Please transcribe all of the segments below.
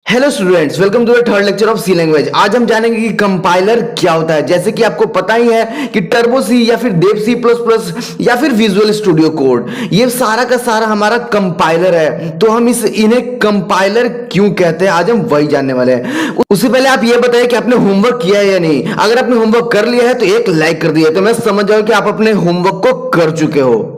Hello students, welcome to the third lecture of C language. आज हम जानेंगे कि कंपाइलर क्या होता है। जैसे कि आपको पता ही है कि टर्बो सी या फिर देव सी प्लस प्लस या फिर विजुअल स्टूडियो कोड, ये सारा का सारा हमारा कंपाइलर है। तो हम इन्हें कंपाइलर क्यों कहते हैं, आज हम वही जानने वाले हैं। उससे पहले आप ये बताइए कि आपने होमवर्क किया है या नहीं। अगर आपने होमवर्क कर लिया है तो एक लाइक कर दिया, तो मैं समझ जाऊँ कि आप अपने होमवर्क को कर चुके हो।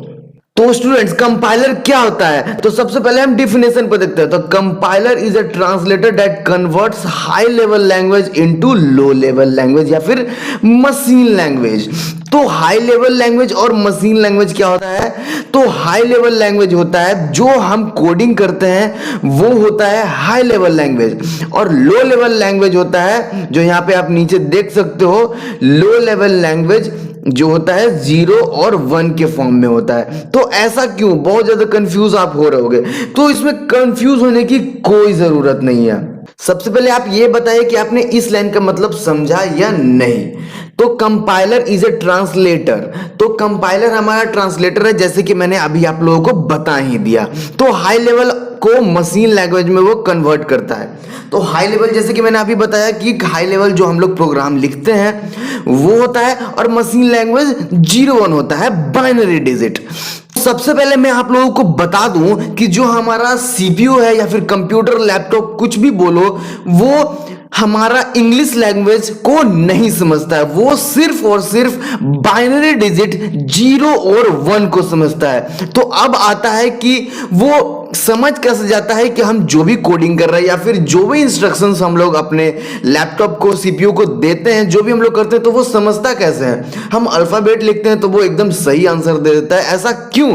तो स्टूडेंट्स, कंपाइलर क्या होता है? तो सबसे पहले हम डिफिनेशन पर देखते हैं। तो compiler is a translator that converts high level language into low level language या फिर मशीन लैंग्वेज। तो हाई लेवल लैंग्वेज और मशीन लैंग्वेज क्या होता है? तो हाई लेवल लैंग्वेज होता है जो हम कोडिंग करते हैं, वो होता है हाई लेवल लैंग्वेज। और लो लेवल लैंग्वेज होता है जो यहाँ पे आप नीचे देख सकते हो, लो लेवल लैंग्वेज जो होता है 0 और 1 के फॉर्म में होता है। तो ऐसा क्यों? बहुत ज्यादा कंफ्यूज आप हो रहे होगे, तो इसमें कंफ्यूज होने की कोई जरूरत नहीं है। सबसे पहले आप ये बताइए कि आपने इस लाइन का मतलब समझा या नहीं। तो कंपाइलर इज ए ट्रांसलेटर। तो कंपाइलर हमारा ट्रांसलेटर है, जैसे कि मैंने अभी आप लोगों को बता ही दिया। तो हाई लेवल को मशीन लैंग्वेज में वो कन्वर्ट करता है। तो हाई लेवल, जैसे कि मैंने अभी बताया कि हाई लेवल जो हम लोग प्रोग्राम लिखते हैं वो होता है, और मशीन लैंग्वेज 0-1 होता है, बाइनरी डिजिट। सबसे पहले मैं आप लोगों को बता दूं कि जो हमारा सीपीयू है या फिर कंप्यूटर, लैपटॉप, कुछ भी बोलो, वो हमारा इंग्लिश लैंग्वेज को नहीं समझता है। वो सिर्फ और सिर्फ बाइनरी डिजिट 0 और 1 को समझता है। तो अब आता है कि वो समझ कैसे जाता है कि हम जो भी कोडिंग कर रहे हैं या फिर जो भी इंस्ट्रक्शंस हम लोग अपने लैपटॉप को, सीपीयू को देते हैं, जो भी हम लोग करते हैं, तो वो समझता कैसे है। हम अल्फाबेट लिखते हैं तो वो एकदम सही आंसर दे देता है। ऐसा क्यों?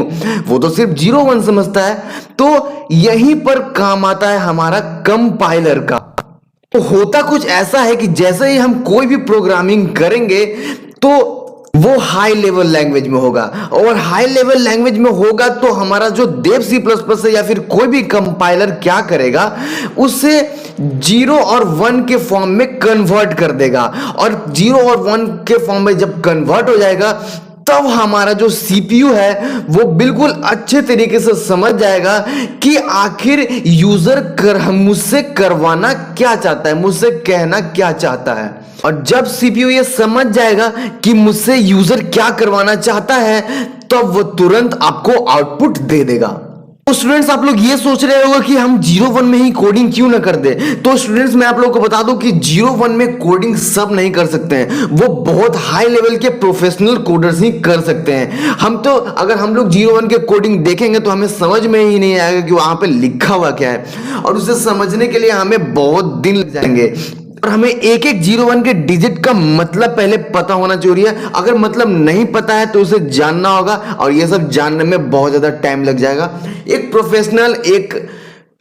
वो तो सिर्फ 0-1 समझता है। तो यहीं पर काम आता है हमारा कंपाइलर का। तो होता कुछ ऐसा है कि जैसे ही हम कोई भी प्रोग्रामिंग करेंगे तो वो हाई लेवल लैंग्वेज में होगा, और हाई लेवल लैंग्वेज में होगा तो हमारा जो देव सी प्लस प्लस है या फिर कोई भी कंपाइलर क्या करेगा, उसे 0 और 1 के फॉर्म में कन्वर्ट कर देगा। और 0 और 1 के फॉर्म में जब कन्वर्ट हो जाएगा, तब हमारा जो सीपीयू है वो बिल्कुल अच्छे तरीके से समझ जाएगा कि आखिर यूजर मुझसे करवाना क्या चाहता है, मुझसे कहना क्या चाहता है। और जब सीपीयू ये समझ जाएगा कि मुझसे यूजर क्या करवाना चाहता है, तब वो तुरंत आपको आउटपुट दे देगा। तो स्टूडेंट्स, आप लोग ये सोच रहे होंगे कि हम 0-1 में ही कोडिंग क्यों ना कर दे। तो स्टूडेंट्स, मैं आप लोगों को बता दूं कि 0-1 में कोडिंग सब नहीं कर सकते हैं, वो बहुत हाई लेवल के प्रोफेशनल कोडर्स ही कर सकते हैं। हम तो अगर हम लोग 0-1 के कोडिंग देखेंगे तो हमें समझ में ही नहीं आएगा कि वहां पे लिखा हुआ क्या है, और उसे समझने के लिए हमें बहुत दिन लग जाएंगे। और हमें एक एक 0-1 के डिजिट का मतलब पहले पता होना जरूरी है। अगर मतलब नहीं पता है तो उसे जानना होगा, और ये सब जानने में बहुत ज्यादा टाइम लग जाएगा। एक प्रोफेशनल, एक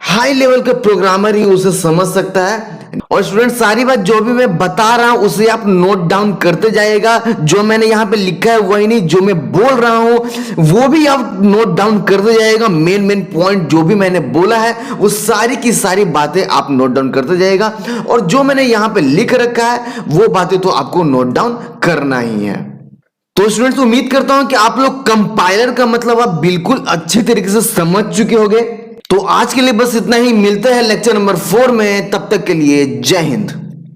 हाई लेवल का प्रोग्रामर ही उसे समझ सकता है। और स्टूडेंट, सारी बात जो भी मैं बता रहा हूं उसे आप नोट डाउन करते जाइएगा। जो मैंने यहां पे लिखा है वही नहीं, जो मैं बोल रहा हूं वो भी आप नोट डाउन करते जाइएगा। मेन पॉइंट जो भी मैंने बोला है वो सारी की सारी बातें आप नोट डाउन करते जाइएगा, और जो मैंने यहां पे लिख रखा है वो बातें तो आपको नोट डाउन करना ही है। तो स्टूडेंट्स, उम्मीद करता हूं कि आप लोग कंपाइलर का मतलब आप बिल्कुल अच्छे तरीके से समझ चुके होंगे। तो आज के लिए बस इतना ही। मिलते हैं लेक्चर नंबर 4 में, तब तक के लिए जय हिंद।